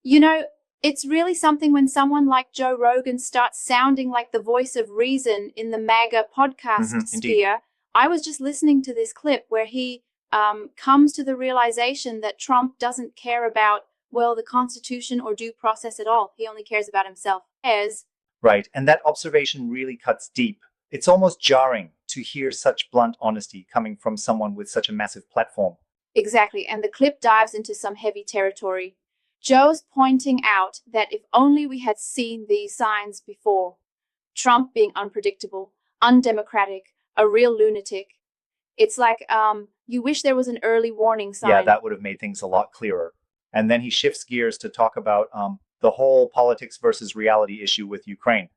You know, it's really something when someone like Joe Rogan starts sounding like the voice of reason in the MAGA podcast Indeed. sphere. I was just listening to this clip where he comes to the realization that Trump doesn't care about, well, the Constitution or due process at all. He only cares about himself. As Right. And that observation really cuts deep. It's almost jarring to hear such blunt honesty coming from someone with such a massive platform. Exactly, and the clip dives into some heavy territory. Joe's pointing out that if only we had seen these signs before, Trump being unpredictable, undemocratic, a real lunatic. It's like you wish there was an early warning Yeah, sign. that would have made things a lot clearer. And then he shifts gears to talk about the whole politics versus reality issue with Ukraine.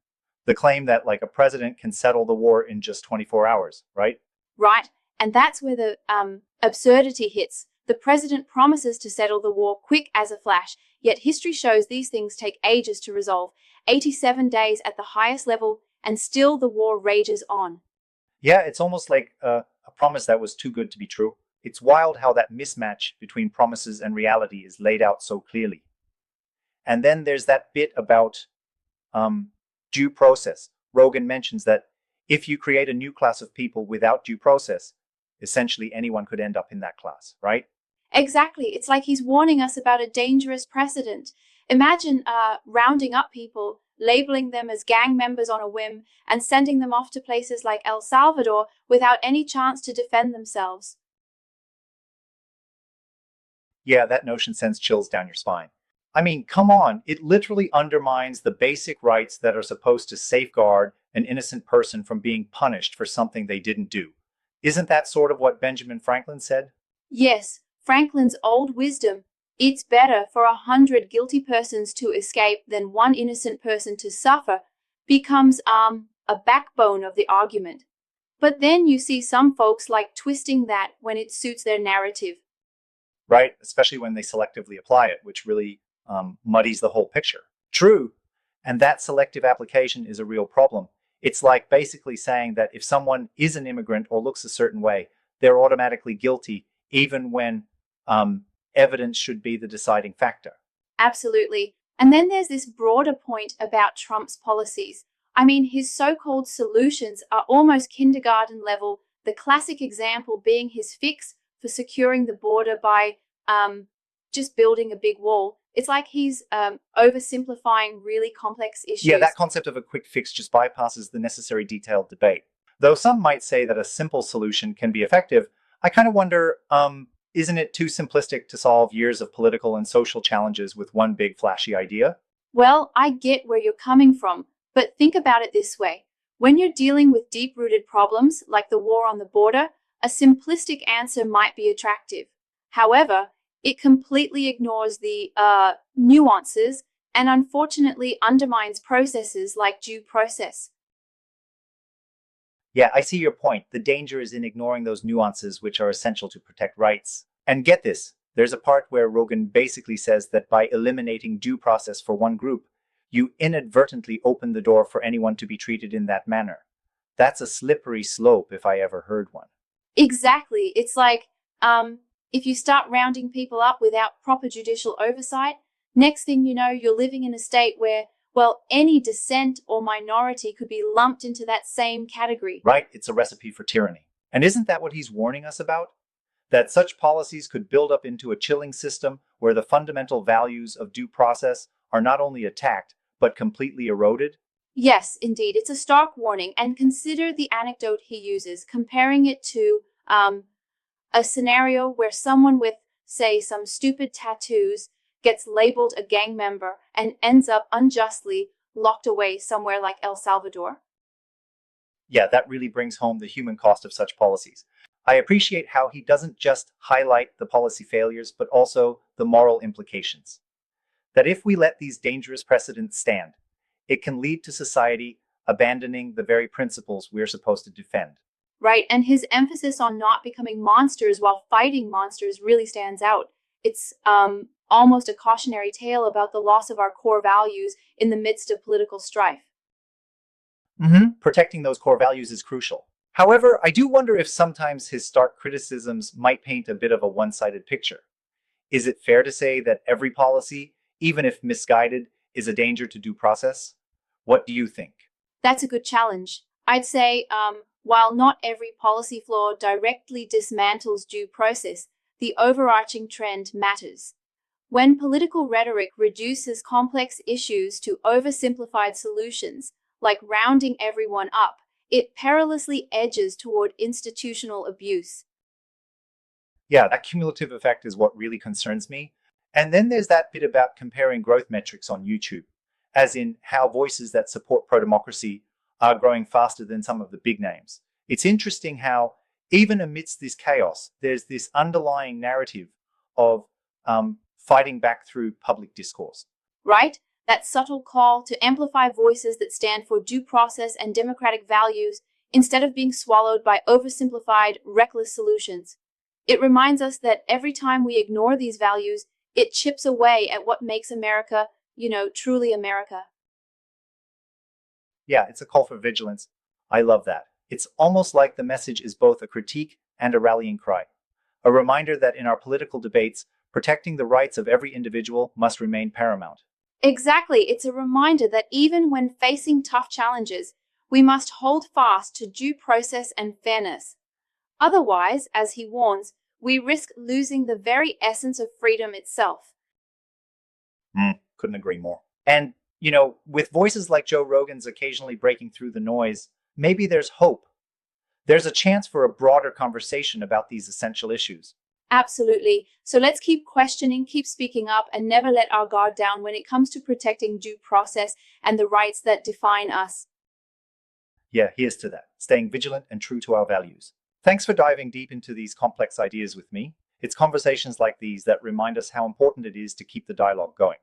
The claim that like a president can settle the war in just 24 hours, right? Right? And that's where the absurdity hits. The president promises to settle the war quick as a flash, yet history shows these things take ages to resolve. 87 days at the highest level, and still the war rages on. Yeah, it's almost like a promise that was too good to be true. It's wild how that mismatch between promises and reality is laid out so clearly. And then there's that bit about um, due process. Rogan mentions that if you create a new class of people without due process, essentially anyone could end up in that class, right? Exactly. It's like he's warning us about a dangerous precedent. Imagine rounding up people, labeling them as gang members on a whim, and sending them off to places like El Salvador without any chance to defend themselves. Yeah, that notion sends chills down your spine. I mean, come on, it literally undermines the basic rights that are supposed to safeguard an innocent person from being punished for something they didn't do. Isn't that sort of what Benjamin Franklin said? Yes, Franklin's old wisdom. It's better for 100 guilty persons to escape than one innocent person to suffer becomes a backbone of the argument. But then you see some folks like twisting that when it suits their narrative. Right? Especially when they selectively apply it, which really muddies the whole picture. True. And that selective application is a real problem. It's like basically saying that if someone is an immigrant or looks a certain way, they're automatically guilty, even when evidence should be the deciding factor. Absolutely. And then there's this broader point about Trump's policies. I mean, his so called solutions are almost kindergarten level, the classic example being his fix for securing the border by just building a big wall. It's like he's oversimplifying really complex Yeah, issues. that concept of a quick fix just bypasses the necessary detailed debate. Though some might say that a simple solution can be effective, I kind of wonder isn't it too simplistic to solve years of political and social challenges with one big flashy idea? Well, I get where you're coming from, but think about it this way. When you're dealing with deep rooted problems like the war on the border, a simplistic answer might be attractive. However, it completely ignores the nuances and unfortunately undermines processes like due process. Yeah, I see your point. The danger is in ignoring those nuances which are essential to protect rights. And get this, there's a part where Rogan basically says that by eliminating due process for one group, you inadvertently open the door for anyone to be treated in that manner. That's a slippery slope if I ever heard one. Exactly. It's like if you start rounding people up without proper judicial oversight, next thing you know, you're living in a state where, well, any dissent or minority could be lumped into that same category. Right? It's a recipe for tyranny. And isn't that what he's warning us about? That such policies could build up into a chilling system where the fundamental values of due process are not only attacked, but completely eroded? Yes, indeed. It's a stark warning. And consider the anecdote he uses, comparing it to a scenario where someone with, say, some stupid tattoos gets labeled a gang member and ends up unjustly locked away somewhere like El Salvador. Yeah, that really brings home the human cost of such policies. I appreciate how he doesn't just highlight the policy failures, but also the moral implications. That if we let these dangerous precedents stand, it can lead to society abandoning the very principles we're supposed to defend. Right? And his emphasis on not becoming monsters while fighting monsters really stands out. It's almost a cautionary tale about the loss of our core values in the midst of political strife. Protecting those core values is crucial. However, I do wonder if sometimes his stark criticisms might paint a bit of a one sided picture. Is it fair to say that every policy, even if misguided, is a danger to due process? What do you think? That's a good challenge. I'd say, while not every policy flaw directly dismantles due process, the overarching trend matters. When political rhetoric reduces complex issues to oversimplified solutions, like rounding everyone up, it perilously edges toward institutional abuse. Yeah, that cumulative effect is what really concerns me. And then there's that bit about comparing growth metrics on YouTube, as in how voices that support pro democracy are growing faster than some of the big names. It's interesting how, even amidst this chaos, there's this underlying narrative of fighting back through public discourse. Right? That subtle call to amplify voices that stand for due process and democratic values instead of being swallowed by oversimplified, reckless solutions. It reminds us that every time we ignore these values, it chips away at what makes America, truly America. Yeah, it's a call for vigilance. I love that. It's almost like the message is both a critique and a rallying cry. A reminder that in our political debates, protecting the rights of every individual must remain paramount. Exactly. It's a reminder that even when facing tough challenges, we must hold fast to due process and fairness. Otherwise, as he warns, we risk losing the very essence of freedom itself. Couldn't agree more. And, with voices like Joe Rogan's occasionally breaking through the noise, maybe there's hope. There's a chance for a broader conversation about these essential issues. Absolutely. So let's keep questioning, keep speaking up, and never let our guard down when it comes to protecting due process and the rights that define us. Yeah, here's to that, staying vigilant and true to our values. Thanks for diving deep into these complex ideas with me. It's conversations like these that remind us how important it is to keep the dialogue going.